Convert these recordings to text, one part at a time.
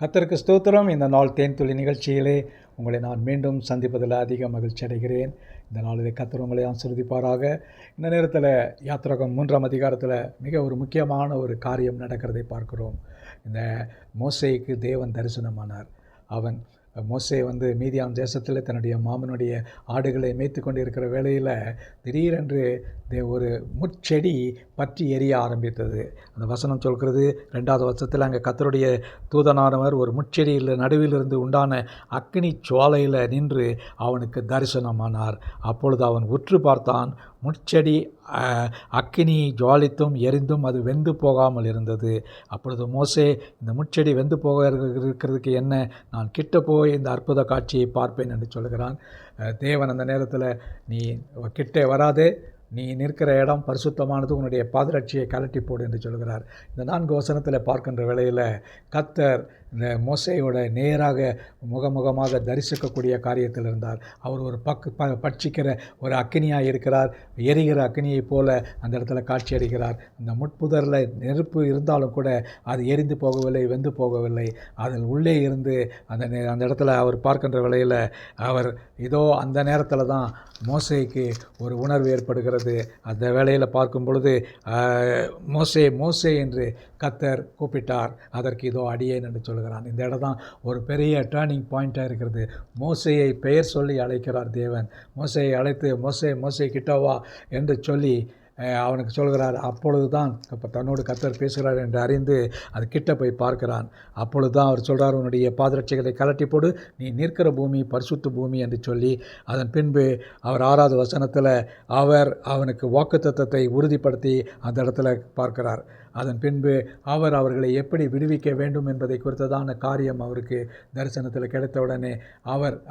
கர்த்தருக்கு ஸ்தோத்திரம். இந்த நாள் தேன்துளி நிகழ்ச்சியிலே உங்களை நான் மீண்டும் சந்திப்பதில் அதிக மகிழ்ச்சி அடைகிறேன். இந்த நாளிலே கர்த்தர் உங்களை ஆசீர்வதிப்பாராக. இந்த நேரத்தில் யாத்திராகமம் 3ஆம் அதிகாரத்தில் மிக ஒரு முக்கியமான ஒரு காரியம் நடக்கிறதை பார்க்கிறோம். இந்த மோசேக்கு தேவன் தரிசனமானார். மோசே மீதியான் தேசத்தில் தன்னுடைய மாமனுடைய ஆடுகளை மேய்த்து கொண்டு இருக்கிற வேளையில் திடீரென்று ஒரு முட்செடி பற்றி எரிய ஆரம்பித்தது. அந்த வசனம் சொல்கிறது 2வது வசனத்தில், அங்கே கர்த்தருடைய தூதனானவர் ஒரு முட்செடியில் நடுவிலிருந்து உண்டான அக்கினி ஜுவாலையில் நின்று அவனுக்கு தரிசனமானார். அப்பொழுது அவன் உற்று பார்த்தான். முட்செடி அக்கினி ஜுவாலித்தும் எரிந்தும் அது வெந்து போகாமல் இருந்தது. அப்பொழுது மோசே, இந்த முட்செடி வெந்து போக இருக்கிறதுக்கு என்ன? நான் கிட்ட போய் இந்த அற்புத காட்சியை பார்ப்பேன் என்று சொல்கிறான். தேவன் அந்த நேரத்தில், நீ கிட்டே வராதே, நீ நிற்கிற இடம் பரிசுத்தமானது, உன்னுடைய பாதரட்சியை கலட்டி போடு என்று சொல்கிறார். இந்த 4 வசனத்தில் பார்க்கின்ற வேளையில் கர்த்தர் இந்த மோசேயோட நேராக முகமுகமாக தரிசிக்கக்கூடிய காரியத்தில் இருந்தார். அவர் ஒரு பட்சிக்கிற ஒரு அக்கினியாக இருக்கிறார். எரிகிற அக்கினியைப் போல அந்த இடத்துல காட்சி அளிக்கிறார். அந்த முட்புதரில் நெருப்பு இருந்தாலும் கூட அது எரிந்து போகவில்லை, வெந்து போகவில்லை. அதில் உள்ளே இருந்து அந்த இடத்துல அவர் பார்க்கின்ற வேளையில் அவர் இதோ அந்த நேரத்தில் தான் மோசேக்கு ஒரு உணர்வு ஏற்படுகிறது. அந்த வேளையில் பார்க்கும் பொழுது மோசே மோசே என்று கர்த்தர் கூப்பிட்டார். அதற்கு இதோ அடியேன் என்று சொல்கிறான். இந்த இடம் தான் ஒரு பெரிய டேர்னிங் பாயிண்ட்டாக இருக்கிறது. மோசேயை பெயர் சொல்லி அழைக்கிறார் தேவன். மோசேயை அழைத்து, மோசே மோசே கிட்டவா என்று சொல்லி அவனுக்கு சொல்கிறார். அப்பொழுது தான் தன்னோடு கர்த்தர் பேசுகிறார் என்று அறிந்து அது கிட்ட போய் பார்க்கிறான். அப்பொழுது தான் அவர் சொல்கிறார், உன்னுடைய பாதரட்சைகளை கலட்டி போடு, நீ நிற்கிற பூமி பரிசுத்த பூமி என்று சொல்லி, அதன் பின்பு அவர் 6வது வசனத்தில் அவர் அவனுக்கு வாக்குத்தத்தத்தை உறுதிப்படுத்தி அந்த இடத்துல பார்க்கிறார். அதன் பின்பு அவர்களை எப்படி விடுவிக்க வேண்டும் என்பதை குறித்ததான காரியம் அவருக்கு தரிசனத்தில் கிடைத்தவுடனே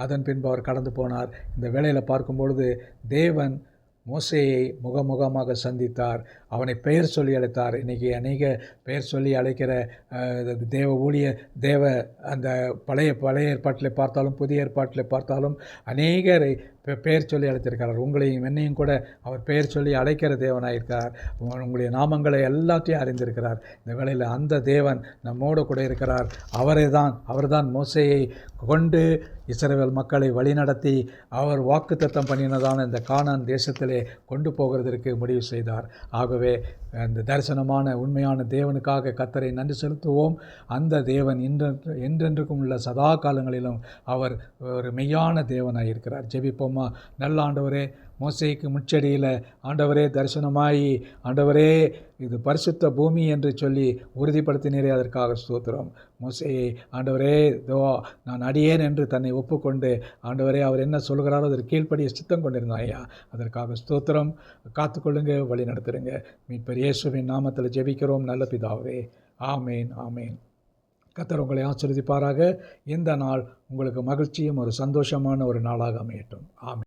அதன் பின்பு அவர் கடந்து போனார். இந்த வேளையில் பார்க்கும் பொழுது தேவன் மோசேயை முகமுகமாக சந்தித்தார். அவனை பெயர் சொல்லி அழைத்தார். இன்றைக்கி அநேக பெயர் சொல்லி அழைக்கிற தேவ அந்த பழைய ஏற்பாட்டில் பார்த்தாலும் புதிய ஏற்பாட்டில் பார்த்தாலும் அநேகரை பெயர் சொல்லி அழைத்திருக்கிறார். உங்களையும் என்னையும் கூட அவர் பெயர் சொல்லி அழைக்கிற தேவனாக இருக்கிறார். உங்களுடைய நாமங்களை எல்லாத்தையும் அறிந்திருக்கிறார். இந்த வேளையில் அந்த தேவன் நம்மோடு கூட இருக்கிறார். அவர்தான் மோசேயை கொண்டு இஸ்ரவேல் மக்களை வழிநடத்தி அவர் வாக்குத்தத்தம் பண்ணினதான இந்த கானான் தேசத்திலே கொண்டு போகிறதற்கு முடிவு செய்தார். ஆகவே அந்த தரிசனமான உண்மையான தேவனுக்காக கர்த்தரை நன்றி செலுத்துவோம். அந்த தேவன் என்றென்றுக்கும் உள்ள சதா காலங்களிலும் அவர் ஒரு மெய்யான தேவனாக இருக்கிறார். ஜெபிப்போமா. நல்ல ஆண்டவரே, மோசேக்கு முட்செடியில் ஆண்டவரே தரிசனமாகி, ஆண்டவரே இது பரிசுத்த பூமி என்று சொல்லி உறுதிப்படுத்தினரே, அதற்காக ஸ்தோத்திரம். மோசேயை ஆண்டவரே நான் அடியேன் என்று தன்னை ஒப்புக்கொண்டு ஆண்டவரே அவர் என்ன சொல்கிறாரோ அதற்கு கீழ்ப்படிய சித்தம் கொண்டிருந்தான் ஐயா. அதற்காக ஸ்தோத்திரம். காத்துக்கொள்ளுங்க, வழி நடத்துருங்க. மீட்பர் இயேசுவின் நாமத்தில் ஜெபிக்கிறோம் நல்ல பிதாவே. ஆமேன், ஆமேன். கர்த்தர் உங்களை ஆசீர்வதிப்பாராக. இந்த நாள் உங்களுக்கு மகிழ்ச்சியும் ஒரு சந்தோஷமான ஒரு நாளாக அமையட்டும். ஆமேன்.